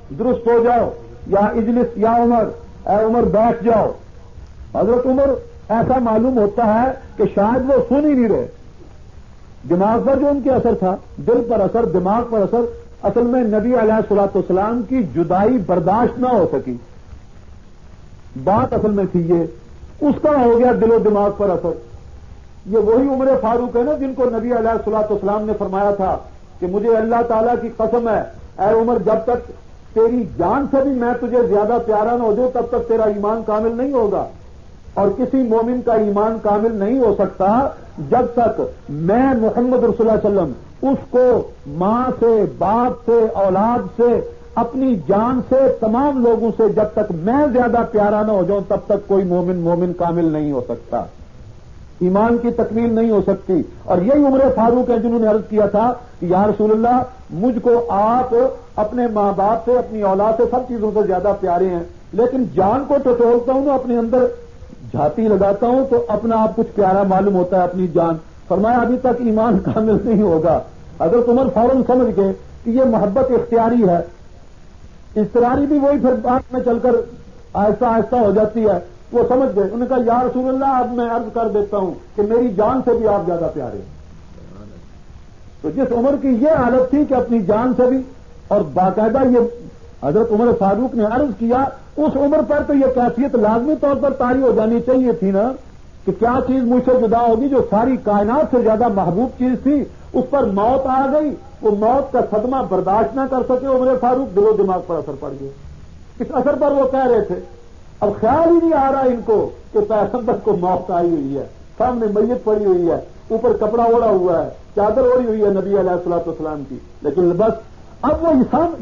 درست ہو جاؤ، یا اجلس یا عمر، اے عمر بیٹھ جاؤ۔ حضرت عمر ایسا معلوم ہوتا ہے کہ شاید وہ سن ہی نہیں رہے، دماغ پر جو ان کے اثر تھا، دل پر اثر، دماغ پر اثر، اصل میں نبی علیہ الصلوۃ والسلام کی جدائی برداشت نہ ہو سکی، بات اصل میں تھی یہ، اس کا ہو گیا دل و دماغ پر اثر۔ یہ وہی عمر فاروق ہے نا جن کو نبی علیہ الصلوۃ والسلام نے فرمایا تھا کہ مجھے اللہ تعالیٰ کی قسم ہے اے عمر، جب تک تیری جان سے بھی میں تجھے زیادہ پیارا نہ ہو جاؤں تب تک تیرا ایمان کامل نہیں ہوگا، اور کسی مومن کا ایمان کامل نہیں ہو سکتا جب تک میں محمد رسول اللہ علیہ وسلم اس کو ماں سے، باپ سے، اولاد سے، اپنی جان سے، تمام لوگوں سے جب تک میں زیادہ پیارا نہ ہو جاؤں تب تک کوئی مومن کامل نہیں ہو سکتا، ایمان کی تکمیل نہیں ہو سکتی۔ اور یہی عمر فاروق ہیں جنہوں نے عرض کیا تھا کہ یا رسول اللہ، مجھ کو آپ اپنے ماں باپ سے، اپنی اولاد سے، سب چیزوں سے زیادہ پیارے ہیں، لیکن جان کو ٹٹولتا ہوں نا، اپنے اندر جھاتی لگاتا ہوں تو اپنا آپ کچھ پیارا معلوم ہوتا ہے اپنی جان۔ فرمایا ابھی تک ایمان کامل نہیں ہوگا۔ حضرت عمر فوراً سمجھ گئے کہ یہ محبت اختیاری ہے، اضطراری بھی وہی پھر بعد میں چل کر آہستہ آہستہ ہو جاتی ہے۔ وہ سمجھ گئے، انہوں نے کہا یا رسول اللہ اب میں عرض کر دیتا ہوں کہ میری جان سے بھی آپ زیادہ پیارے ہیں۔ تو جس عمر کی یہ حالت تھی کہ اپنی جان سے بھی، اور باقاعدہ یہ حضرت عمر فاروق نے عرض کیا، اس عمر پر تو یہ کیفیت لازمی طور پر طاری ہو جانی چاہیے تھی نا کہ کیا چیز مجھ سے جدا ہوگی جو ساری کائنات سے زیادہ محبوب چیز تھی، اس پر موت آ گئی، وہ موت کا صدمہ برداشت نہ کر سکے عمر فاروق، دل و دماغ پر اثر پڑ گیا۔ اس اثر پر وہ کہہ رہے تھے، اب خیال ہی نہیں آ رہا ان کو کہ پیغمبر کو موت آئی ہوئی ہے، سامنے میت پڑی ہوئی ہے، اوپر کپڑا اوڑا ہوا ہے، چادر اوڑی ہوئی ہے نبی علیہ الصلوۃ والسلام کی، لیکن بس اب وہ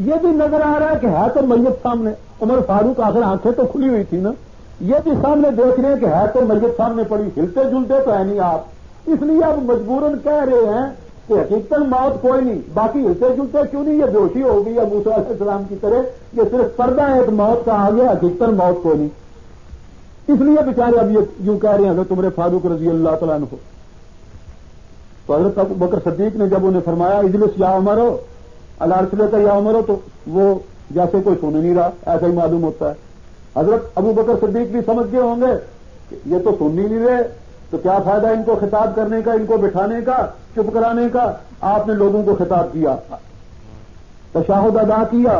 یہ بھی نظر آ رہا ہے کہ ہے تو میت سامنے۔ عمر فاروق آخر آنکھیں تو کھلی ہوئی تھی نا، یہ بھی سامنے دیکھ رہے ہیں کہ ہے تو میت سامنے پڑی، ہلتے جلتے تو ہے نہیں آپ، اس لیے اب مجبوراً کہہ رہے ہیں کہ حقیقت موت کوئی نہیں، باقی ہلتے جلتے کیوں نہیں، یہ بیہوشی ہو گئی ہے موسیٰ علیہ السلام کی طرح، یہ صرف پردہ ایک موت کا آ گیا، حقیقت موت کوئی نہیں۔ اس لیے بیچارے اب یہ یوں کہہ رہے ہیں حضرت عمر فاروق رضی اللہ تعالیٰ عنہ۔ تو حضرت ابو بکر صدیق نے جب انہیں فرمایا اجلس یا عمر ہو، الارسلے کا یا عمر ہو، تو وہ جیسے کوئی سن نہیں رہا، ایسا ہی معلوم ہوتا ہے۔ حضرت ابو بکر صدیق بھی سمجھ گئے ہوں گے کہ یہ تو سن ہی نہیں رہے، تو کیا فائدہ ان کو خطاب کرنے کا، ان کو بٹھانے کا، چپ کرانے کا۔ آپ نے لوگوں کو خطاب کیا، تشہد ادا کیا،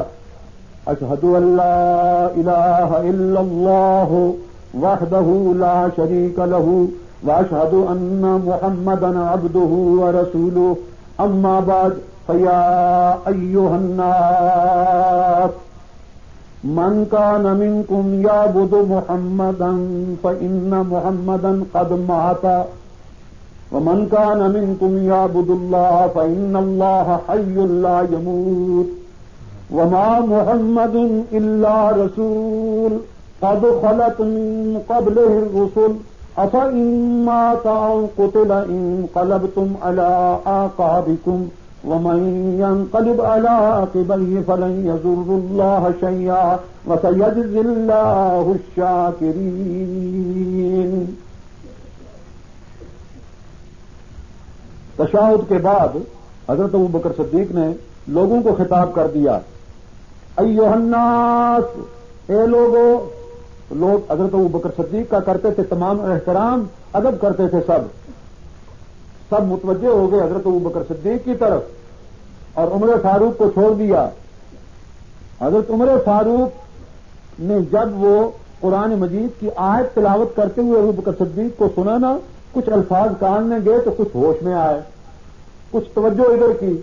اشہد ان لا الہ الا اللہ وحدہ لا شریک لہ واشہد ان محمدا عبدہ ورسولہ، اما بعد فیا ایھا الناس من کان منکم یعبد محمدا فإن محمدا قد مات ومن کان منکم یعبد اللہ فإن اللہ حی لا یموت وما محمد الا رسول قد خلت من قبلہ الرسل افإن مات أو قتل انقلبتم على أعقابكم ومن ينقلب على عقبيه فلن يضر الله شيئا وسيجزي الله الشاكرين۔ تشہد کے بعد حضرت ابو بکر صدیق نے لوگوں کو خطاب کر دیا، ایھا الناس، اے لوگوں۔ لوگ حضرت ابو بکر صدیق کا کرتے تھے تمام احترام، ادب کرتے تھے، سب متوجہ ہو گئے حضرت ابو بکر صدیق کی طرف، اور عمر فاروق کو چھوڑ دیا۔ حضرت عمر فاروق نے جب وہ قرآن مجید کی آیت تلاوت کرتے ہوئے ابو بکر صدیق کو سنا نا، کچھ الفاظ کان میں گئے تو کچھ ہوش میں آئے، کچھ توجہ ادھر کی،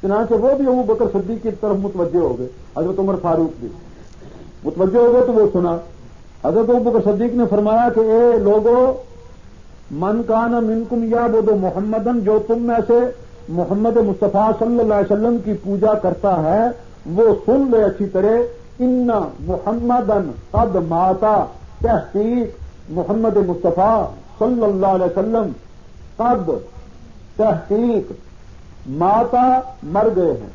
چنانچہ وہ بھی ابو بکر صدیق کی طرف متوجہ ہو گئے، حضرت عمر فاروق بھی متوجہ ہو گئے تو وہ سنا۔ حضرت ابو بکر صدیق نے فرمایا کہ اے لوگو، من کان منکم یعبد محمدن، جو تم میں سے محمد مصطفیٰ صلی اللہ علیہ وسلم کی پوجا کرتا ہے وہ سن لے اچھی طرح، ان محمدن قد ماتا، تحقیق محمد مصطفیٰ صلی اللہ علیہ وسلم، قد تحقیق ماتا مر گئے ہیں،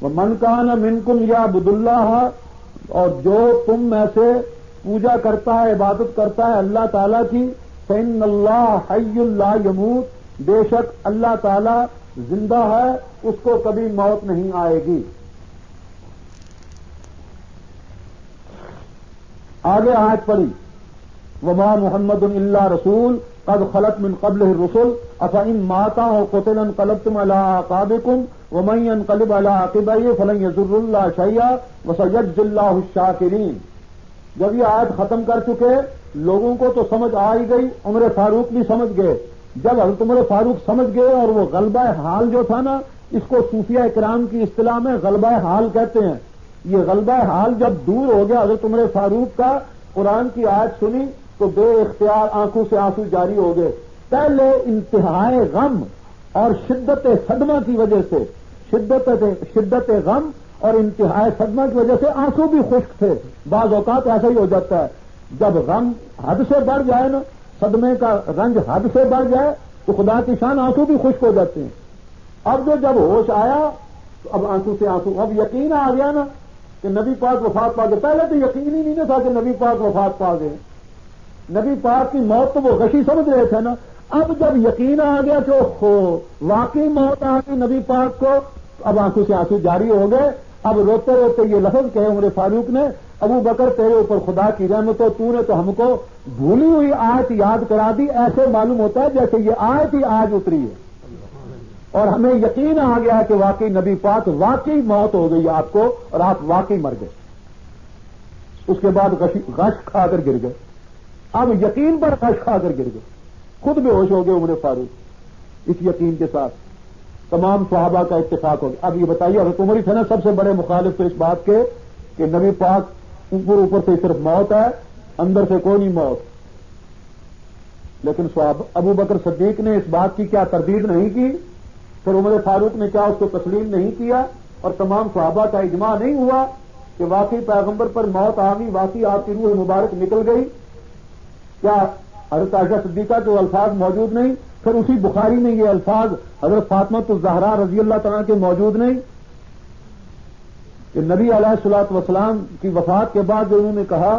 ومن کان منکم یعبد اللہ، اور جو تم میں سے پوجا کرتا ہے، عبادت کرتا ہے اللہ تعالیٰ کی، فإن اللہ حی لا یموت، بے شک اللہ تعالیٰ زندہ ہے، اس کو کبھی موت نہیں آئے گی۔ آگے آیت پڑھی وما محمد الا رسول قد خلت من قبله الرسل افإن مات أو قتل انقلبتم على أعقابكم ومن ينقلب على عقبيه فلن يضر الله شيئا وسيجزي الله الشاكرين. جب یہ آیت ختم کر چکے لوگوں کو تو سمجھ آ ہی گئی، عمر فاروق بھی سمجھ گئے. جب حضرت عمر فاروق سمجھ گئے اور وہ غلبہ حال جو تھا نا، اس کو صوفیہ اکرام کی اصطلاح میں غلبہ حال کہتے ہیں. یہ غلبہ حال جب دور ہو گیا حضرت عمر فاروق کا، قرآن کی آیت سنی تو بے اختیار آنکھوں سے آنسو جاری ہو گئے. پہلے انتہائی غم اور شدت صدمہ کی وجہ سے، شدت غم اور انتہائی صدمہ کی وجہ سے آنسو بھی خشک تھے. بعض اوقات ایسا ہی ہو جاتا ہے، جب غم حد سے بڑھ جائے نا، صدمے کا رنج حد سے بڑھ جائے تو خدا کی شان آنسو بھی خشک ہو جاتے ہیں. اب جب ہوش آیا تو اب آنسو سے آنسو، اب یقین آ گیا نا کہ نبی پاک وفات پا گئے. پہلے تو یقین ہی نہیں تھا کہ نبی پاک وفات پا گئے. نبی پاک کی موت تو وہ غشی سمجھ رہے تھے نا. اب جب یقین آ گیا کہ واقعی موت آ گئی نبی پاک کو، اب آنکھوں سے آنسو جاری ہو گئے. اب روتے روتے یہ لفظ کہے عمر فاروق نے، ابو بکر تیرے اوپر خدا کی رحمت ہو، تو نے تو ہم کو بھولی ہوئی آیت یاد کرا دی. ایسے معلوم ہوتا ہے جیسے یہ آیت ہی آج اتری ہے اور ہمیں یقین آ گیا کہ واقعی نبی پاک واقعی موت ہو گئی آپ کو اور آپ واقعی مر گئے. اس کے بعد غش کھا کر گر گئے. اب یقین پر غش کھا کر گر گئے، خود بے ہوش ہو گئے عمر فاروق. اس یقین کے ساتھ تمام صحابہ کا اتفاق ہو گیا. اب یہ بتائیے حضرت عمر تھے نا سب سے بڑے مخالف تو اس بات کے کہ نبی پاک اوپر سے صرف موت ہے، اندر سے کوئی نہیں موت. لیکن ابو بکر صدیق نے اس بات کی کیا تردید نہیں کی، پھر عمر فاروق نے کیا اس کو تسلیم نہیں کیا، اور تمام صحابہ کا اجماع نہیں ہوا کہ واقعی پیغمبر پر موت آ گئی، واقعی آپ کی روح مبارک نکل گئی. کیا حضرت عائشہ صدیقہ کے الفاظ موجود نہیں؟ پھر اسی بخاری میں یہ الفاظ حضرت فاطمہ الزہرا رضی اللہ تعالیٰ کے موجود نہیں کہ نبی علیہ الصلوۃ والسلام کی وفات کے بعد جو انہوں نے کہا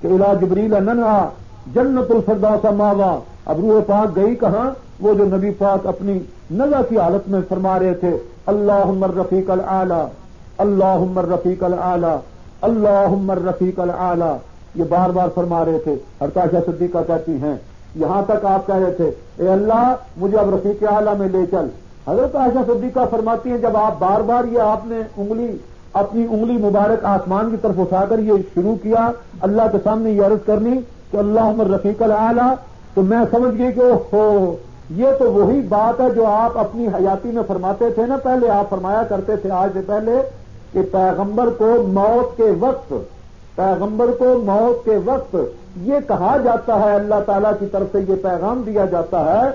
کہ الی جبریل ننعا جنت الفردوس ماوا. اب روح پاک گئی کہاں؟ وہ جو نبی پاک اپنی نزع کی حالت میں فرما رہے تھے اللہم الرفیق الاعلی، اللہم الرفیق الاعلی، اللہم الرفیق الاعلی، یہ بار بار فرما رہے تھے. حضرت عائشہ صدیقہ کہتی ہیں یہاں تک آپ کہہ رہے تھے اے اللہ مجھے اب رفیق اعلیٰ میں لے چل. حضرت عائشہ صدیقہ فرماتی ہیں جب آپ بار بار یہ آپ نے اپنی انگلی مبارک آسمان کی طرف اٹھا کر یہ شروع کیا اللہ کے سامنے یہ عرض کرنی کہ اللہم الرفیق الاعلیٰ، تو میں سمجھ گئی کہ یہ تو وہی بات ہے جو آپ اپنی حیاتی میں فرماتے تھے نا. پہلے آپ فرمایا کرتے تھے آج سے پہلے کہ پیغمبر کو موت کے وقت یہ کہا جاتا ہے، اللہ تعالیٰ کی طرف سے یہ پیغام دیا جاتا ہے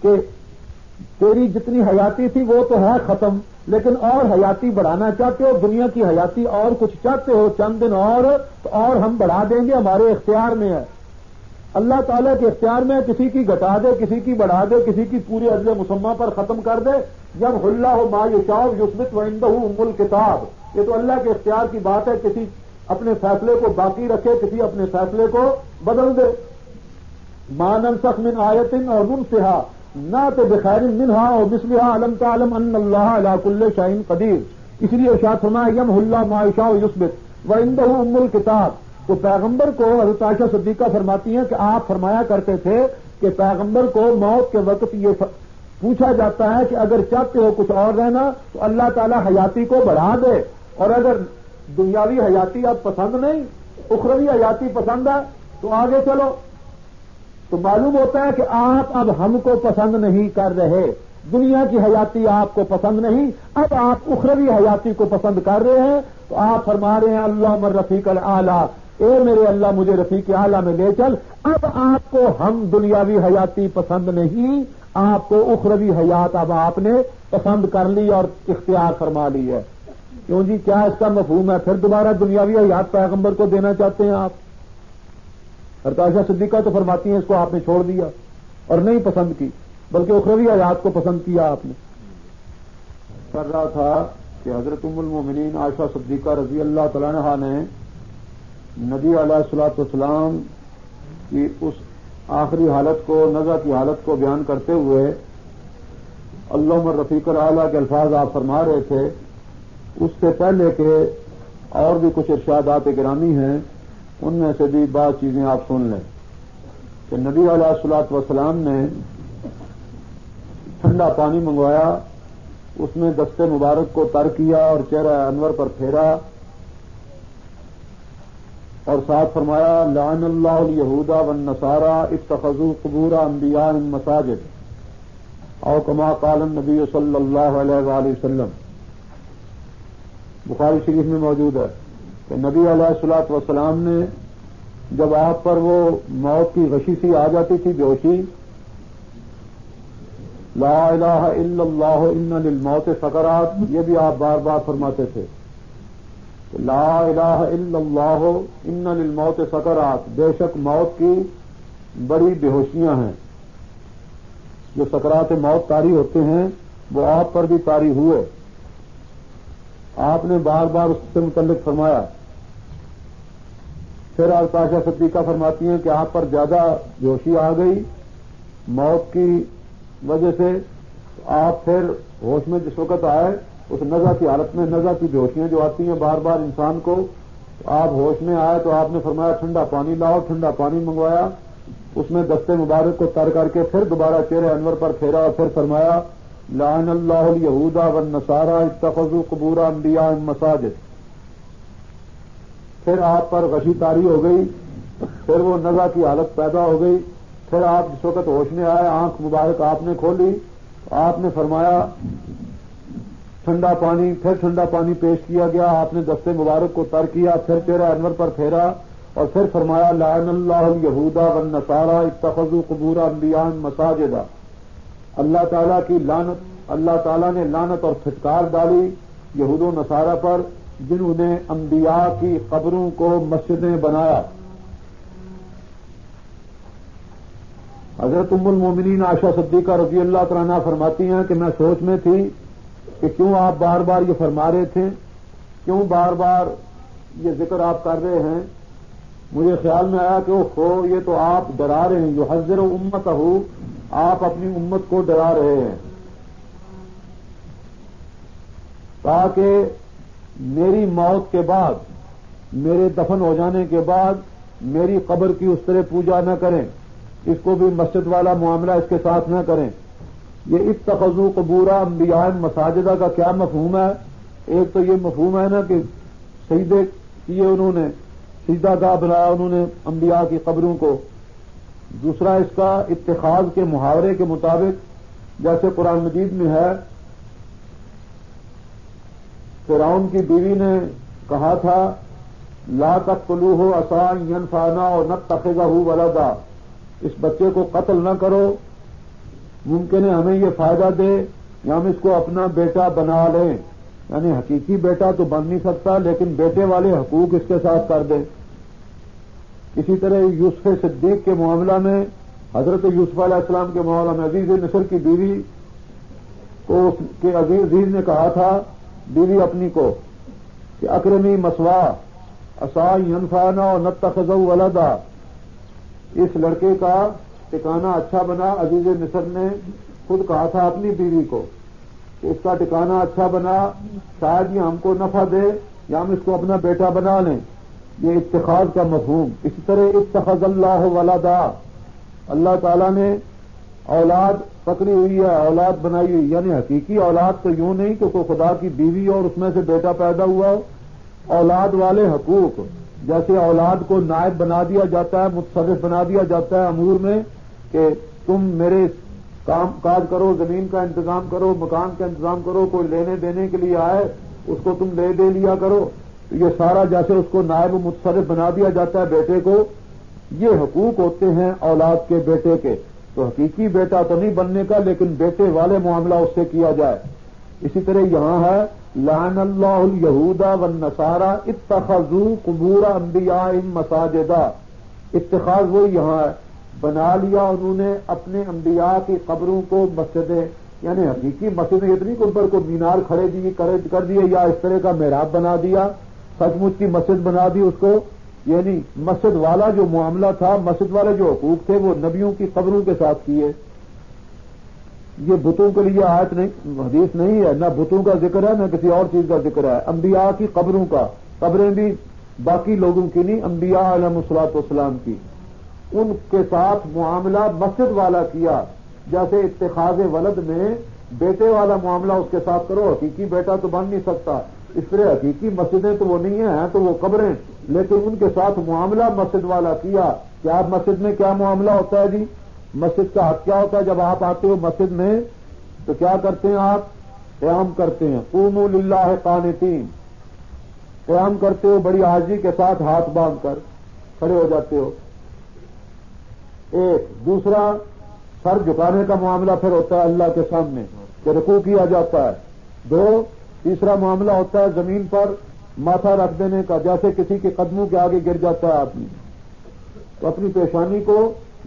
کہ تیری جتنی حیاتی تھی وہ تو ہے ختم، لیکن اور حیاتی بڑھانا چاہتے ہو، دنیا کی حیاتی اور کچھ چاہتے ہو چند دن اور ہم بڑھا دیں گے، ہمارے اختیار میں ہے. اللہ تعالیٰ کے اختیار میں کسی کی گھٹا دے، کسی کی بڑھا دے، کسی کی پورے عدل مسمہ پر ختم کر دے. جب اللہ ما یشاء یثبت وعندہ ام الکتاب، یہ تو اللہ کے اختیار کی بات ہے. کسی اپنے فیصلے کو باقی رکھے، کسی اپنے فیصلے کو بدل دے. ما ننسخ من آیت اور ننسها نأت بخیر منها اور مثلها الم تعلم ان اللہ علی کل شیء قدیر. اس لیے ارشاد فرمایا یمحو اللہ ما یشاء یثبت وعندہ ام الکتاب. تو پیغمبر کو حضرت عائشہ صدیقہ فرماتی ہیں کہ آپ فرمایا کرتے تھے کہ پیغمبر کو موت کے وقت یہ پوچھا جاتا ہے کہ اگر چاہتے ہو کچھ اور رہنا تو اللہ تعالیٰ حیاتی کو بڑھا دے، اور اگر دنیاوی حیاتی اب پسند نہیں، اخروی حیاتی پسند ہے تو آگے چلو. تو معلوم ہوتا ہے کہ آپ اب ہم کو پسند نہیں کر رہے، دنیا کی حیاتی آپ کو پسند نہیں، اب آپ اخروی حیاتی کو پسند کر رہے ہیں. تو آپ فرما رہے ہیں اللہم الرفیق الاعلیٰ، اے میرے اللہ مجھے رفیق اعلیٰ میں لے چل. اب آپ کو ہم دنیاوی حیاتی پسند نہیں، آپ کو اخروی حیات اب آپ نے پسند کر لی اور اختیار فرما لی ہے. کیوں جی کیا اس کا مفہوم ہے؟ پھر دوبارہ دنیاوی حیات پیغمبر کو دینا چاہتے ہیں آپ؟ حضرت عائشہ صدیقہ تو فرماتی ہیں اس کو آپ نے چھوڑ دیا اور نہیں پسند کی، بلکہ اخروی حیات کو پسند کیا آپ نے. کر رہا تھا کہ حضرت ام المومنین عائشہ صدیقہ رضی اللہ تعالیٰ عنہا نے نبی علیہ الصلوۃ والسلام کی اس آخری حالت کو، نزع کی حالت کو بیان کرتے ہوئے اللہم الرفیق الاعلیٰ کے الفاظ آپ فرما رہے تھے. اس سے پہلے کہ اور بھی کچھ ارشادات گرامی ہیں ان میں سے بھی بعض چیزیں آپ سن لیں کہ نبی علیہ الصلوۃ والسلام نے ٹھنڈا پانی منگوایا، اس میں دست مبارک کو تر کیا اور چہرہ انور پر پھیرا اور ساتھ فرمایا لعن اللہ الیہود والنصارى اتخذوا قبور انبیائهم مساجد، او کما قال النبی صلی اللہ علیہ وآلہ وسلم۔ بخاری شریف میں موجود ہے کہ نبی علیہ الصلوۃ والسلام نے جب آپ پر وہ موت کی غشی سی آ جاتی تھی، بے ہوشی، لا الہ الا اللہ ان للموت سکرات، یہ بھی آپ بار بار فرماتے تھے کہ لا الہ الا اللہ ان للموت سکرات، بے شک موت کی بڑی بے ہوشیاں ہیں۔ جو سکرات موت طاری ہوتے ہیں وہ آپ پر بھی طاری ہوئے۔ آپ نے بار بار اس سے متعلق فرمایا۔ پھر عائشہ صدیقہ فرماتی ہیں کہ آپ پر زیادہ بے ہوشی آ گئی موت کی وجہ سے، آپ پھر ہوش میں جس وقت آئے اس نزع کی حالت میں، نزع کی بے ہوشیاں جو آتی ہیں بار بار انسان کو، آپ ہوش میں آئے تو آپ نے فرمایا ٹھنڈا پانی لاؤ، ٹھنڈا پانی منگوایا، اس میں دست مبارک کو تر کر کے پھر دوبارہ چہرے انور پر پھیرا اور پھر فرمایا لعن اللہ الیہود والنصارى اتخذوا قبور انبیائهم مساجد۔ پھر آپ پر غشی طاری ہو گئی، پھر وہ نزع کی حالت پیدا ہو گئی، پھر آپ جس وقت ہوش میں آئے آنکھ مبارک آپ نے کھولی، آپ نے فرمایا ٹھنڈا پانی، پھر ٹھنڈا پانی پیش کیا گیا، آپ نے دست مبارک کو تر کیا، پھر چہرہ انور پر پھیرا اور پھر فرمایا لعن اللہ الیہود والنصارى اتخذوا قبور انبیائهم مساجد۔ اللہ تعالیٰ کی لعنت، اللہ تعالیٰ نے لعنت اور پھٹکار ڈالی یہود و نصارہ پر جنہوں نے انبیاء کی قبروں کو مسجدیں بنایا۔ حضرت ام المومنین عائشہ صدیقہ رضی اللہ تعالیٰ عنہا فرماتی ہیں کہ میں سوچ میں تھی کہ کیوں آپ بار بار یہ فرما رہے تھے، کیوں بار بار یہ ذکر آپ کر رہے ہیں۔ مجھے خیال میں آیا کہ وہ یہ تو آپ ڈرا رہے ہیں، یحذر امتہ، آپ اپنی امت کو ڈرا رہے ہیں تاکہ میری موت کے بعد، میرے دفن ہو جانے کے بعد میری قبر کی اس طرح پوجا نہ کریں، اس کو بھی مسجد والا معاملہ اس کے ساتھ نہ کریں۔ یہ اتخذوا قبور انبیاء مساجدہ کا کیا مفہوم ہے؟ ایک تو یہ مفہوم ہے نا کہ سجدے کیے انہوں نے، سجدہ گاہ بنایا انہوں نے انبیاء کی قبروں کو۔ دوسرا اس کا اتخاذ کے محاورے کے مطابق جیسے قرآن مجید میں ہے، فرعون کی بیوی نے کہا تھا لا تقتلوہ عسیٰ ان ینفعنا ونتخذہ ولدا، اس بچے کو قتل نہ کرو، ممکن ہے ہمیں یہ فائدہ دے یا ہم اس کو اپنا بیٹا بنا لیں، یعنی حقیقی بیٹا تو بن نہیں سکتا لیکن بیٹے والے حقوق اس کے ساتھ کر دیں۔ اسی طرح یوسف صدیق کے معاملہ میں، حضرت یوسف علیہ السلام کے معاملہ میں عزیز مصر کی بیوی کو کہ عزیز نے کہا تھا بیوی اپنی کو کہ اکرمی مسوا عسیٰ ینفعنا ونتخذہ ولدا، اس لڑکے کا ٹھکانہ اچھا بنا۔ عزیز مصر نے خود کہا تھا اپنی بیوی کو کہ اس کا ٹھکانہ اچھا بنا، شاید یہ ہم کو نفع دے یا ہم اس کو اپنا بیٹا بنا لیں۔ یہ اتخاذ کا مفہوم۔ اسی طرح اتخذ اللہ ولدا، اللہ تعالیٰ نے اولاد پکڑی ہوئی ہے، اولاد بنائی ہوئی، یعنی حقیقی اولاد تو یوں نہیں کہ کوئی خدا کی بیوی اور اس میں سے بیٹا پیدا ہوا ہو۔ اولاد والے حقوق، جیسے اولاد کو نائب بنا دیا جاتا ہے، متصرف بنا دیا جاتا ہے امور میں کہ تم میرے کام کاج کرو، زمین کا انتظام کرو، مکان کا انتظام کرو، کوئی لینے دینے کے لیے آئے اس کو تم لے دے لیا کرو، تو یہ سارا جیسے اس کو نائب متصرف بنا دیا جاتا ہے بیٹے کو، یہ حقوق ہوتے ہیں اولاد کے بیٹے کے۔ تو حقیقی بیٹا تو نہیں بننے کا لیکن بیٹے والے معاملہ اس سے کیا جائے۔ اسی طرح یہاں ہے لعن اللہ الیہود والنصارى اتخذوا قبور انبیائهم مساجدا، اتخاذ وہی یہاں ہے، بنا لیا انہوں نے اپنے انبیاء کی قبروں کو مسجدیں، یعنی حقیقی مسجدیں اتنی کہ اوپر کو مینار کھڑے کر دیے یا اس طرح کا محراب بنا دیا، سچ مچ کی مسجد بنا دی اس کو، یعنی مسجد والا جو معاملہ تھا، مسجد والے جو حقوق تھے وہ نبیوں کی قبروں کے ساتھ کیے۔ یہ بتوں کے لیے آیت نہیں، حدیث نہیں ہے، نہ بتوں کا ذکر ہے نہ کسی اور چیز کا ذکر ہے، انبیاء کی قبروں کا۔ قبریں بھی باقی لوگوں کی نہیں، انبیاء علیہ الصلوۃ والسلام کی، ان کے ساتھ معاملہ مسجد والا کیا، جیسے اتخاذ ولد میں بیٹے والا معاملہ اس کے ساتھ کرو، حقیقی بیٹا تو بن نہیں سکتا، اس طرح حقیقی مسجدیں تو وہ نہیں ہیں تو وہ قبریں، لیکن ان کے ساتھ معاملہ مسجد والا کیا کہ آپ مسجد میں کیا معاملہ ہوتا ہے جی؟ مسجد کا حق کیا ہوتا ہے؟ جب آپ آتے ہو مسجد میں تو کیا کرتے ہیں؟ آپ قیام کرتے ہیں، قوموا للہ قانتین، قیام کرتے ہو بڑی عاجزی کے ساتھ، ہاتھ باندھ کر کھڑے ہو جاتے ہو۔ ایک دوسرا، سر جھکانے کا معاملہ پھر ہوتا ہے اللہ کے سامنے کہ رکوع کیا جاتا ہے۔ دو، تیسرا معاملہ ہوتا ہے زمین پر ماتھا رکھ دینے کا، جیسے کسی کے قدموں کے آگے گر جاتا ہے آدمی تو اپنی پیشانی کو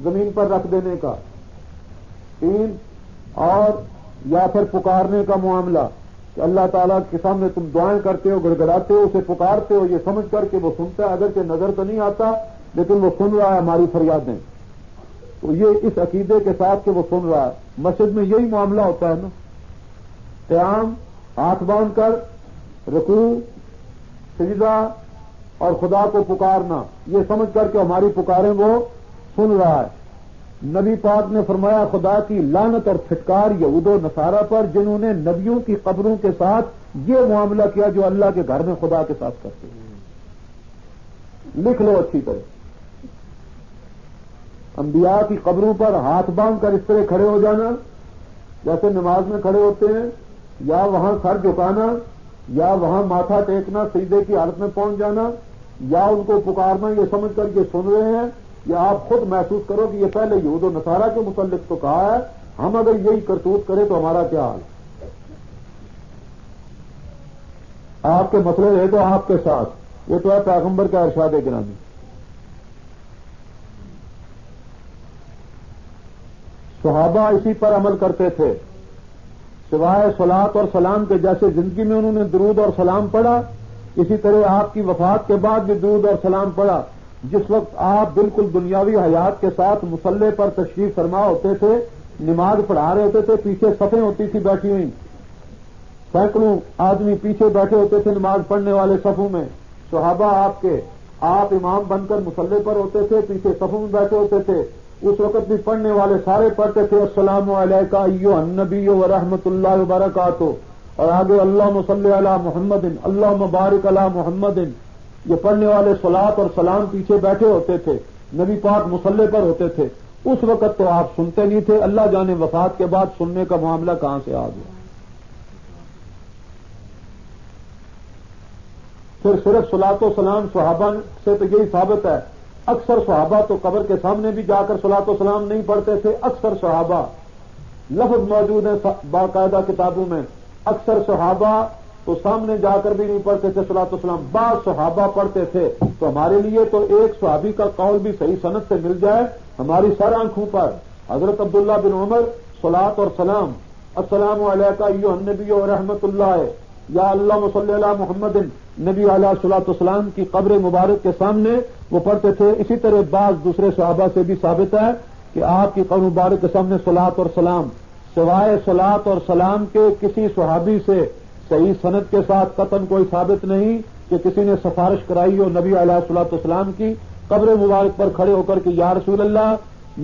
زمین پر رکھ دینے کا۔ تین، اور یا پھر پکارنے کا معاملہ کہ اللہ تعالیٰ کے سامنے تم دعائیں کرتے ہو، گڑ گڑاتے ہو، اسے پکارتے ہو یہ سمجھ کر کہ وہ سنتا ہے، اگرچہ نظر تو نہیں آتا لیکن وہ سن رہا ہے ہماری فریادیں، تو یہ اس عقیدے کے ساتھ کہ وہ سن رہا ہے۔ مسجد میں یہی معاملہ ہوتا ہے نا، قیام، ہاتھ باندھ کر رکوع، سجدہ اور خدا کو پکارنا، یہ سمجھ کر کہ ہماری پکاریں وہ سن رہا ہے۔ نبی پاک نے فرمایا خدا کی لعنت اور پھٹکار یہود و نصارہ پر جنہوں نے نبیوں کی قبروں کے ساتھ یہ معاملہ کیا جو اللہ کے گھر میں خدا کے ساتھ کرتے ہیں۔ لکھ لو اچھی طرح، انبیاء کی قبروں پر ہاتھ باندھ کر اس طرح کھڑے ہو جانا جیسے نماز میں کھڑے ہوتے ہیں، یا وہاں سر جھکانا، یا وہاں ماتھا ٹیکنا، سجدے کی حالت میں پہنچ جانا، یا ان کو پکارنا یہ سمجھ کر کہ سن رہے ہیں، یا آپ خود محسوس کرو کہ یہ پہلے یہود و نصارہ کے متعلق تو کہا ہے، ہم اگر یہی کرتوت کریں تو ہمارا کیا حال؟ آپ کے مسئلے رہے تو آپ کے ساتھ، یہ تو ہے پیغمبر کا ارشاد گرامی۔ صحابہ اسی پر عمل کرتے تھے، سوائے صلاۃ اور سلام کے، جیسے زندگی میں انہوں نے درود اور سلام پڑھا، اسی طرح آپ کی وفات کے بعد بھی درود اور سلام پڑھا۔ جس وقت آپ بالکل دنیاوی حیات کے ساتھ مصلے پر تشریف فرما ہوتے تھے، نماز پڑھا رہے ہوتے تھے، پیچھے صفیں ہوتی تھی بیٹھی ہوئی، سینکڑوں آدمی پیچھے بیٹھے ہوتے تھے نماز پڑھنے والے صفوں میں، صحابہ آپ کے، آپ امام بن کر مصلے پر ہوتے تھے، پیچھے صفوں میں بیٹھے ہوتے تھے، اس وقت بھی پڑھنے والے سارے پڑھتے تھے السلام علیکہ ایھا النبی ورحمۃ اللہ وبرکاتہ، اور آگے اللہم صلی علی محمد اللہم بارک علی محمد، یہ پڑھنے والے صلاۃ اور سلام پیچھے بیٹھے ہوتے تھے، نبی پاک مصلے پر ہوتے تھے۔ اس وقت تو آپ سنتے نہیں تھے، اللہ جانے وفات کے بعد سننے کا معاملہ کہاں سے آ گیا۔ پھر صرف صلاۃ و سلام صحابہ سے تو یہی ثابت ہے، اکثر صحابہ تو قبر کے سامنے بھی جا کر صلاۃ و سلام نہیں پڑھتے تھے، اکثر صحابہ، لفظ موجود ہیں باقاعدہ کتابوں میں، اکثر صحابہ تو سامنے جا کر بھی نہیں پڑھتے تھے صلاۃ و سلام، بعض صحابہ پڑھتے تھے۔ تو ہمارے لیے تو ایک صحابی کا قول بھی صحیح سند سے مل جائے ہماری سر آنکھوں پر، حضرت عبداللہ بن عمر صلاۃ اور سلام، السلام علیکہ ایھا النبی ورحمۃ اللہ، یا اللہم صلی علی محمد، نبی علیہ الصلوۃ والسلام کی قبر مبارک کے سامنے وہ پڑھتے تھے۔ اسی طرح بعض دوسرے صحابہ سے بھی ثابت ہے کہ آپ کی قبر مبارک کے سامنے صلاۃ اور سلام، سوائے صلاۃ اور سلام کے کسی صحابی سے صحیح سند کے ساتھ قطعاً کوئی ثابت نہیں کہ کسی نے سفارش کرائی ہو نبی علیہ الصلوۃ والسلام کی قبر مبارک پر کھڑے ہو کر کہ یا رسول اللہ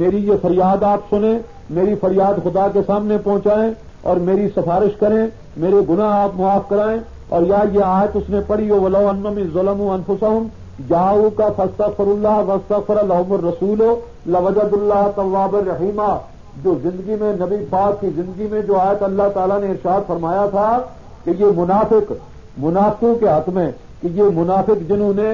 میری یہ فریاد آپ سنیں، میری فریاد خدا کے سامنے پہنچائیں اور میری سفارش کریں، میرے گناہ آپ معاف کرائیں، اور یا یہ آیت اس نے پڑھی ہو وَلَوْ أَنَّهُمْ ظَلَمُوا أَنفُسَهُمْ جَاءُوكَ فَاسْتَغْفَرُوا اللَّهَ وَاسْتَغْفَرَ لَهُمُ الرَّسُولُ لَوَجَدُوا اللَّهَ تَوَّابًا رَحِيمًا۔ جو زندگی میں نبی پاک کی زندگی میں جو آیت اللہ تعالیٰ نے ارشاد فرمایا تھا کہ یہ منافقوں کے ہاتھ میں، کہ یہ منافق جنہوں نے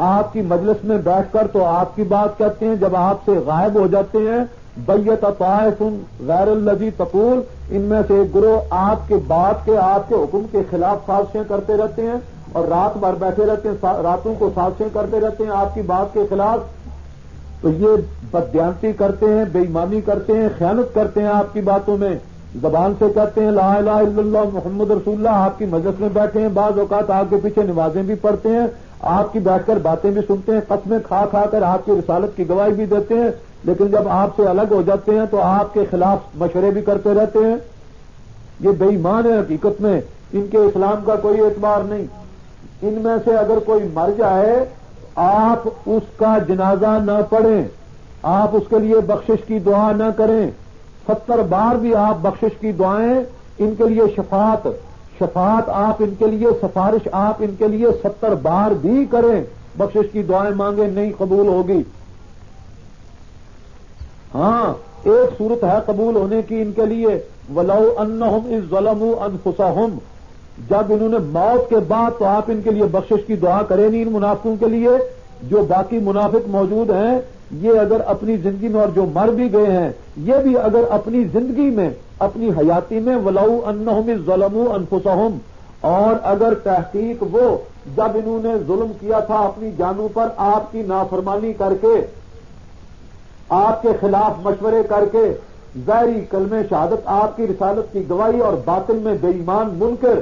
آپ کی مجلس میں بیٹھ کر تو آپ کی بات کہتے ہیں، جب آپ سے غائب ہو جاتے ہیں، بیت طائف غیر الذی تقول، ان میں سے ایک گروہ آپ کے بات کے، آپ کے حکم کے خلاف سازشیں کرتے رہتے ہیں اور رات بھر بیٹھے رہتے ہیں، راتوں کو سازشیں کرتے رہتے ہیں آپ کی بات کے خلاف، تو یہ بددیانتی کرتے ہیں، بے ایمانی کرتے ہیں، خیانت کرتے ہیں آپ کی باتوں میں، زبان سے کہتے ہیں لا الہ الا اللہ محمد رسول اللہ، آپ کی مجلس میں بیٹھے ہیں، بعض اوقات آپ کے پیچھے نمازیں بھی پڑھتے ہیں، آپ کی بیٹھ کر باتیں بھی سنتے ہیں، قسمیں کھا کھا کر آپ کی رسالت کی گواہی بھی دیتے ہیں، لیکن جب آپ سے الگ ہو جاتے ہیں تو آپ کے خلاف مشورے بھی کرتے رہتے ہیں۔ یہ بے ایمان ہے، حقیقت میں ان کے اسلام کا کوئی اعتبار نہیں۔ ان میں سے اگر کوئی مر جائے آپ اس کا جنازہ نہ پڑھیں، آپ اس کے لیے بخشش کی دعا نہ کریں، 70 بار بھی آپ بخشش کی دعائیں ان کے لیے شفاعت آپ ان کے لیے سفارش آپ ان کے لیے 70 بار بھی کریں، بخشش کی دعائیں مانگیں، نہیں قبول ہوگی۔ ہاں ایک صورت ہے قبول ہونے کی ان کے لیے، وَلَوْ أَنَّهُمْ إِذْ ظَلَمُوا أَنفُسَهُمْ، جب انہوں نے موت کے بعد تو آپ ان کے لیے بخشش کی دعا کریں نہیں ان منافقوں کے لیے۔ جو باقی منافق موجود ہیں یہ اگر اپنی زندگی میں، اور جو مر بھی گئے ہیں یہ بھی اگر اپنی زندگی میں اپنی حیاتی میں وَلَوْ أَنَّهُمْ إِذْ ظَلَمُوا أَنفُسَهُمْ، اور اگر تحقیق وہ جب انہوں نے ظلم کیا تھا اپنی جانوں پر آپ کی نافرمانی کر کے، آپ کے خلاف مشورے کر کے، ظاہری کلمہ شہادت آپ کی رسالت کی گواہی اور باطل میں بے ایمان منکر،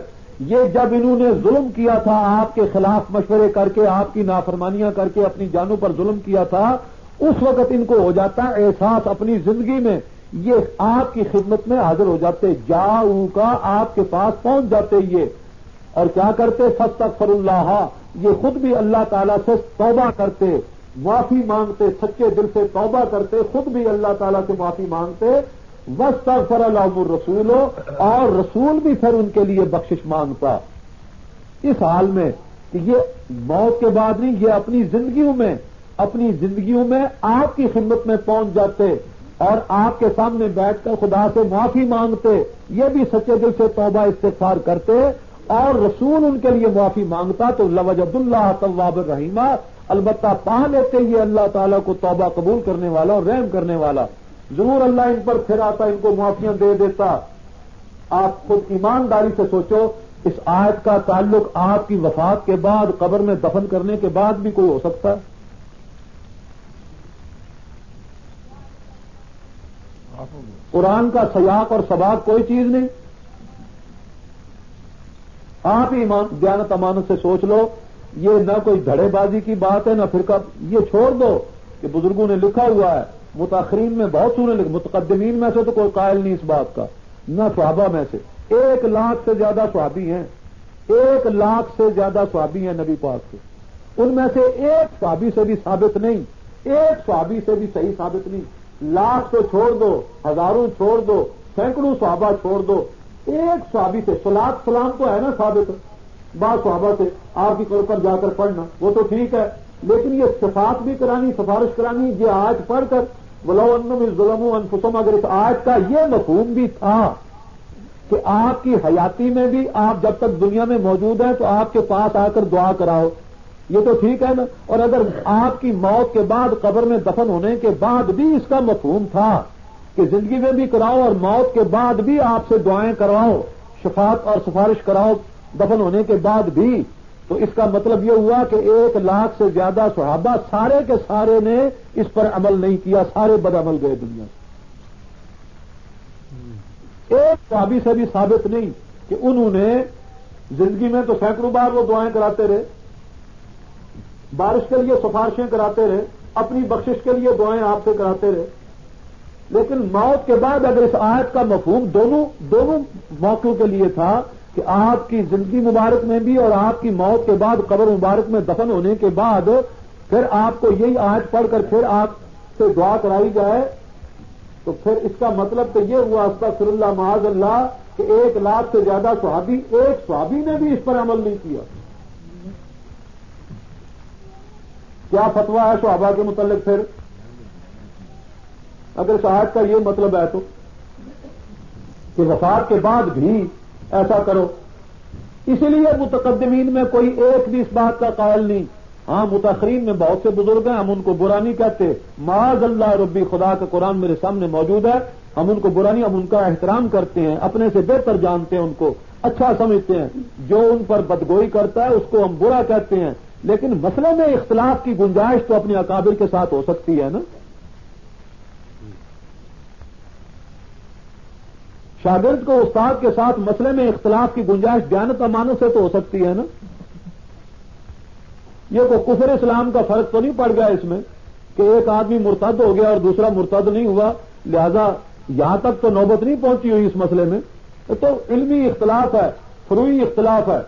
یہ جب انہوں نے ظلم کیا تھا آپ کے خلاف مشورے کر کے، آپ کی نافرمانیاں کر کے اپنی جانوں پر ظلم کیا تھا، اس وقت ان کو ہو جاتا ہے احساس اپنی زندگی میں، یہ آپ کی خدمت میں حاضر ہو جاتے، جاؤ کا آپ کے پاس پہنچ جاتے یہ، اور کیا کرتے؟ فاستغفر اللہ، یہ خود بھی اللہ تعالیٰ سے توبہ کرتے، معافی مانگتے، سچے دل سے توبہ کرتے، خود بھی اللہ تعالیٰ سے معافی مانگتے، واستغفر لهم الرسول، اور رسول بھی پھر ان کے لیے بخشش مانگتا۔ اس حال میں کہ یہ موت کے بعد نہیں، یہ اپنی زندگیوں میں آپ کی خدمت میں پہنچ جاتے اور آپ کے سامنے بیٹھ کر خدا سے معافی مانگتے، یہ بھی سچے دل سے توبہ استغفار کرتے اور رسول ان کے لیے معافی مانگتا، تو لوجد اللہ تواب الرحیم، البتہ پا لیتے یہ اللہ تعالیٰ کو توبہ قبول کرنے والا اور رحم کرنے والا، ضرور اللہ ان پر پھر آتا، ان کو معافیاں دے دیتا۔ آپ خود ایمانداری سے سوچو، اس آیت کا تعلق آپ کی وفات کے بعد قبر میں دفن کرنے کے بعد بھی کوئی ہو سکتا ہے؟ قرآن کا سیاق اور سباق کوئی چیز نہیں۔ آپ ہی دیانت امانت سے سوچ لو، یہ نہ کوئی دھڑے بازی کی بات ہے نہ فرقہ، یہ چھوڑ دو کہ بزرگوں نے لکھا ہوا ہے، متاخرین میں بہت سونے لکھے، متقدمین میں سے تو کوئی قائل نہیں اس بات کا، نہ صحابہ میں سے 1 لاکھ سے زیادہ صحابی ہیں، 1 لاکھ سے زیادہ صحابی ہیں نبی پاک کے، ان میں سے ایک صحابی سے بھی ثابت نہیں، ایک صحابی سے بھی صحیح ثابت نہیں، لاکھ تو چھوڑ دو، ہزاروں چھوڑ دو، سینکڑوں صحابہ چھوڑ دو، ایک صحابی سے صلاۃ سلام تو ہے نا ثابت، بعض صحابہ سے آپ کی قبر پر جا کر پڑھنا وہ تو ٹھیک ہے، لیکن یہ صفات بھی کرانی، سفارش کرانی، یہ آیت پڑھ کر وَلَوْ أَنَّهُمْ إِذْ ظَلَمُوا أَنفُسَهُمْ، اگر اس آیت کا یہ مفہوم بھی تھا کہ آپ کی حیاتی میں بھی آپ جب تک دنیا میں موجود ہیں تو آپ کے پاس آ کر دعا کراؤ، یہ تو ٹھیک ہے نا، اور اگر آپ کی موت کے بعد قبر میں دفن ہونے کے بعد بھی اس کا مفہوم تھا کہ زندگی میں بھی کراؤ اور موت کے بعد بھی آپ سے دعائیں کرواؤ، شفاعت اور سفارش کراؤ دفن ہونے کے بعد بھی، تو اس کا مطلب یہ ہوا کہ 1 لاکھ سے زیادہ صحابہ سارے کے سارے نے اس پر عمل نہیں کیا، سارے بد عمل گئے دنیا سے۔ ایک صحابی سے بھی ثابت نہیں کہ انہوں نے زندگی میں تو سینکڑوں بار وہ دعائیں کراتے رہے، بارش کے لیے سفارشیں کراتے رہے، اپنی بخشش کے لیے دعائیں آپ سے کراتے رہے، لیکن موت کے بعد اگر اس آیت کا مفہوم دونوں موقعوں کے لیے تھا کہ آپ کی زندگی مبارک میں بھی اور آپ کی موت کے بعد قبر مبارک میں دفن ہونے کے بعد پھر آپ کو یہی آیت پڑھ کر پھر آپ سے دعا کرائی جائے، تو پھر اس کا مطلب تو یہ ہوا استغفر اللہ معاذ اللہ کہ 1 لاکھ سے زیادہ صحابی، ایک صحابی نے بھی اس پر عمل نہیں کیا۔ کیا فتویٰ ہے صحابہ کے متعلق پھر اگر اس آیت کا یہ مطلب ہے تو کہ وفات کے بعد بھی ایسا کرو؟ اسی لیے متقدمین میں کوئی ایک بھی اس بات کا قائل نہیں، ہاں متاخرین میں بہت سے بزرگ ہیں، ہم ان کو برا نہیں کہتے، معاذ اللہ ربی، خدا کا قرآن میرے سامنے موجود ہے، ہم ان کو برا نہیں، ہم ان کا احترام کرتے ہیں، اپنے سے بہتر جانتے ہیں، ان کو اچھا سمجھتے ہیں، جو ان پر بدگوئی کرتا ہے اس کو ہم برا کہتے ہیں، لیکن مسئلے میں اختلاف کی گنجائش تو اپنے اکابر کے ساتھ ہو سکتی ہے نا۔ شاگرد کو استاد کے ساتھ مسئلے میں اختلاف کی گنجائش دیانت امانت سے تو ہو سکتی ہے نا۔ یہ کوئی کفر اسلام کا فرق تو نہیں پڑ گیا اس میں کہ ایک آدمی مرتد ہو گیا اور دوسرا مرتد نہیں ہوا، لہذا یہاں تک تو نوبت نہیں پہنچی ہوئی اس مسئلے میں، تو علمی اختلاف ہے، فروعی اختلاف ہے۔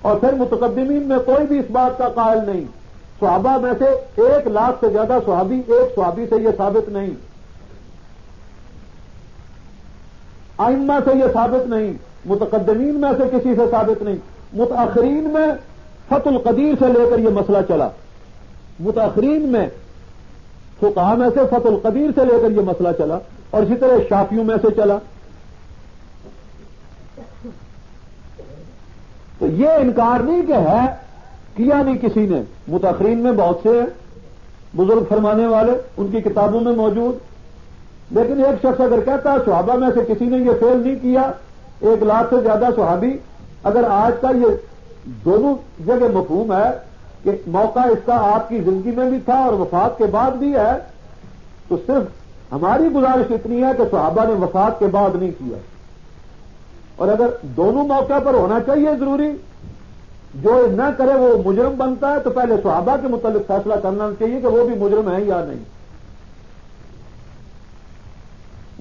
اور پھر متقدمین میں کوئی بھی اس بات کا قائل نہیں. صحابہ میں سے 1,00,000 سے زیادہ صحابی، ایک صحابی سے یہ ثابت نہیں، ائمہ سے یہ ثابت نہیں، متقدمین میں سے کسی سے ثابت نہیں. متاخرین میں فتح القدیر سے لے کر یہ مسئلہ چلا، متاخرین میں فقہاء میں سے فتح القدیر سے لے کر یہ مسئلہ چلا، اور اسی طرح شافعیوں میں سے چلا. تو یہ انکار نہیں کہ ہے، کیا نہیں کسی نے. متاخرین میں بہت سے ہیں بزرگ فرمانے والے، ان کی کتابوں میں موجود. لیکن ایک شخص اگر کہتا ہے صحابہ میں سے کسی نے یہ فعل نہیں کیا، 1,00,000 سے زیادہ صحابی، اگر آج کا یہ دونوں جگہ مفہوم ہے کہ موقع اس کا آپ کی زندگی میں بھی تھا اور وفات کے بعد بھی ہے، تو صرف ہماری گزارش اتنی ہے کہ صحابہ نے وفات کے بعد نہیں کیا. اور اگر دونوں موقع پر ہونا چاہیے ضروری، جو نہ کرے وہ مجرم بنتا ہے، تو پہلے صحابہ کے متعلق فیصلہ کرنا چاہیے کہ وہ بھی مجرم ہیں یا نہیں.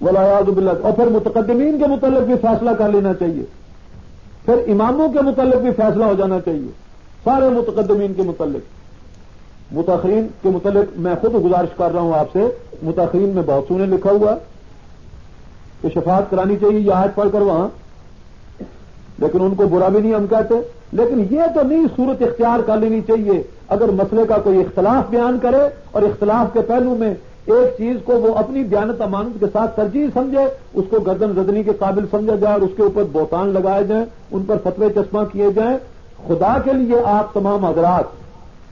والعیاذ باللہ. اور پھر متقدمین کے متعلق بھی فیصلہ کر لینا چاہیے، پھر اماموں کے متعلق بھی فیصلہ ہو جانا چاہیے، سارے متقدمین کے متعلق. متاخرین کے متعلق میں خود گزارش کر رہا ہوں آپ سے، متاخرین میں بہت سو نے لکھا ہوا کہ شفاعت کرانی چاہیے یہ آیت پڑھ کر وہاں، لیکن ان کو برا بھی نہیں ہم کہتے. لیکن یہ تو نہیں صورت اختیار کر لینی چاہیے اگر مسئلے کا کوئی اختلاف بیان کرے اور اختلاف کے پہلو میں ایک چیز کو وہ اپنی دیانت امانت کے ساتھ ترجیح سمجھے، اس کو گردن زدنی کے قابل سمجھا جائے اور اس کے اوپر بہتان لگائے جائیں، ان پر فتوے چشمہ کیے جائیں. خدا کے لیے آپ تمام حضرات،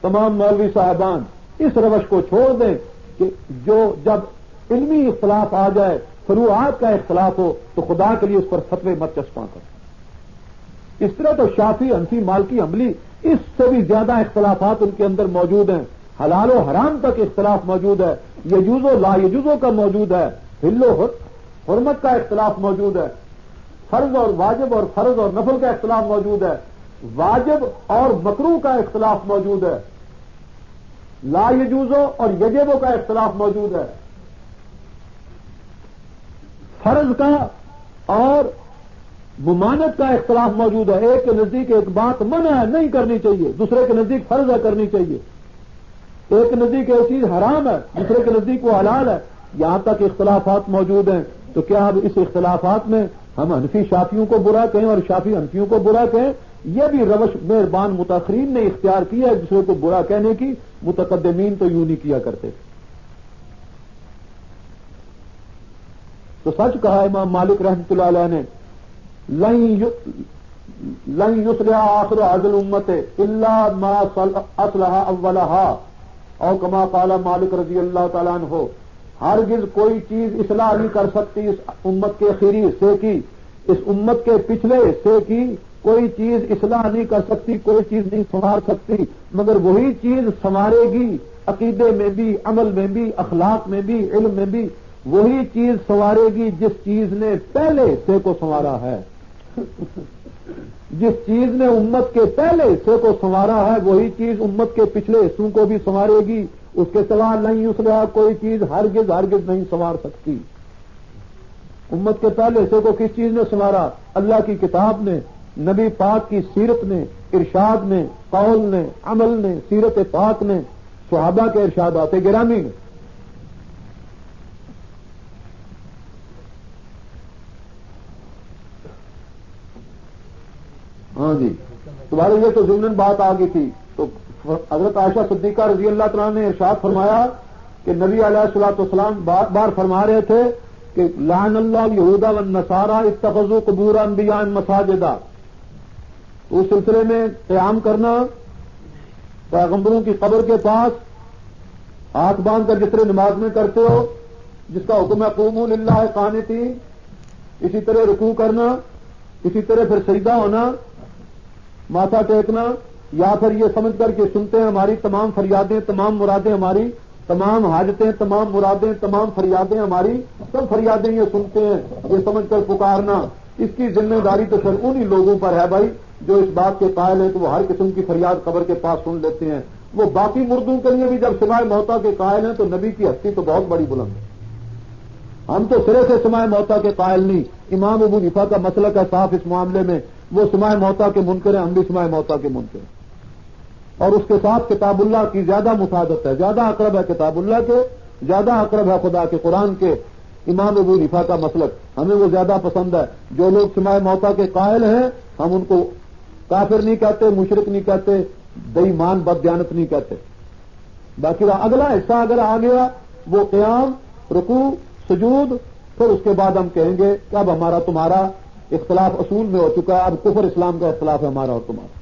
تمام مولوی صاحبان اس روش کو چھوڑ دیں کہ جو جب علمی اختلاف آ جائے، فروعات کا اختلاف ہو، تو خدا کے لیے اس پر فتوے مت چشمہ کریں. اس طرح تو شافعی، حنفی، مالکی، حنبلی اس سے بھی زیادہ اختلافات ان کے اندر موجود ہیں. حلال و حرام تک اختلاف موجود ہے، یجوز و لا یجوزوں کا موجود ہے، حل و حرمت کا اختلاف موجود ہے، فرض اور واجب اور فرض اور نفل کا اختلاف موجود ہے، واجب اور مکروہ کا اختلاف موجود ہے، لا یجوزوں اور یجبوں کا اختلاف موجود ہے، فرض کا اور ممانعت کا اختلاف موجود ہے. ایک کے نزدیک ایک بات منع ہے، نہیں کرنی چاہیے، دوسرے کے نزدیک فرض ہے، کرنی چاہیے. ایک کے نزدیک ایک چیز حرام ہے، دوسرے کے نزدیک وہ حلال ہے. یہاں تک اختلافات موجود ہیں. تو کیا اب اس اختلافات میں ہم حنفی شافیوں کو برا کہیں اور شافی حنفیوں کو برا کہیں؟ یہ بھی روش مہربان متاخرین نے اختیار کیا ہے دوسرے کو برا کہنے کی. متقدمین تو یوں نہیں کیا کرتے. تو سچ کہا امام مالک رحمۃ اللہ علیہ نے، لن یصلح آخر هذه الامة الا ما اصلح اولها، اور کما قال مالک رضی اللہ تعالیٰ عنہ، ہرگز کوئی چیز اصلاح نہیں کر سکتی اس امت کے اخیری حصے کی، اس امت کے پچھلے حصے کی کوئی چیز اصلاح نہیں کر سکتی، کوئی چیز نہیں سنوار سکتی، مگر وہی چیز سنوارے گی، عقیدے میں بھی، عمل میں بھی، اخلاق میں بھی، علم میں بھی. وہی چیز سنوارے گی جس چیز نے پہلے حصے کو سنوارا ہے. جس چیز نے امت کے پہلے حصے کو سنوارا ہے وہی چیز امت کے پچھلے حصوں کو بھی سنوارے گی. اس کے سوا نہیں اسلحہ کوئی چیز ہرگز نہیں سنوار سکتی. امت کے پہلے حصے کو کس چیز نے سنوارا؟ اللہ کی کتاب نے، نبی پاک کی سیرت نے، ارشاد نے، قول نے، عمل نے، سیرت پاک نے، صحابہ کے ارشادات گرامی نے. ہاں جی، تمہارے یہ تو ضمن بات آ گئی تھی. تو حضرت عائشہ صدیقہ رضی اللہ تعالیٰ نے ارشاد فرمایا کہ نبی علیہ الصلوۃ والسلام بار بار فرما رہے تھے کہ لعن اللہ یہود والنصارى اتخذوا قبور انبیاء مساجدا. اس سلسلے میں قیام کرنا، پیغمبروں کی قبر کے پاس ہاتھ باندھ کر جس طرح نماز میں کرتے ہو، جس کا حکم ہے قوموا للہ قانتین، اسی طرح رکوع کرنا، اسی طرح پھر سجدہ ہونا، ماتھا ٹیکنا، یا پھر یہ سمجھ کر کے سنتے ہیں ہماری تمام فریادیں، تمام مرادیں ہماری، تمام حاجتیں، تمام مرادیں، تمام فریادیں ہماری، سب فریادیں یہ سنتے ہیں، یہ سمجھ کر پکارنا. اس کی ذمہ داری تو پھر انہی لوگوں پر ہے بھائی جو اس بات کے قائل ہیں کہ وہ ہر قسم کی فریاد قبر کے پاس سن لیتے ہیں. وہ باقی مردوں کے لیے بھی جب سماع موتا کے قائل ہیں تو نبی کی ہستی تو بہت بڑی بلند ہے. ہم تو سرے سے سماع موتا کے قائل نہیں. امام ابو حنیفہ کا مسلک ہے صاف اس معاملے میں وہ سماع موتا کے منکر ہیں، ہم بھی سماع موتا کے منکر ہیں، اور اس کے ساتھ کتاب اللہ کی زیادہ مفادت ہے، زیادہ اقرب ہے کتاب اللہ کے، زیادہ اقرب ہے خدا کے قرآن کے امام ابو حنیفہ کا مسلک، ہمیں وہ زیادہ پسند ہے۔ جو لوگ سماع موتا کے قائل ہیں ہم ان کو کافر نہیں کہتے، مشرک نہیں کہتے، بے ایمان بددیانت نہیں کہتے۔ باقی اگلا حصہ اگر آ گیا وہ قیام، رکوع، سجود، پھر اس کے بعد ہم کہیں گے کہ اب ہمارا تمہارا اختلاف اصول میں ہو چکا ہے، اب کفر اسلام کا اختلاف ہے ہمارا اور تمہارا۔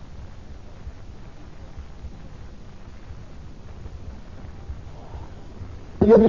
یہ بھی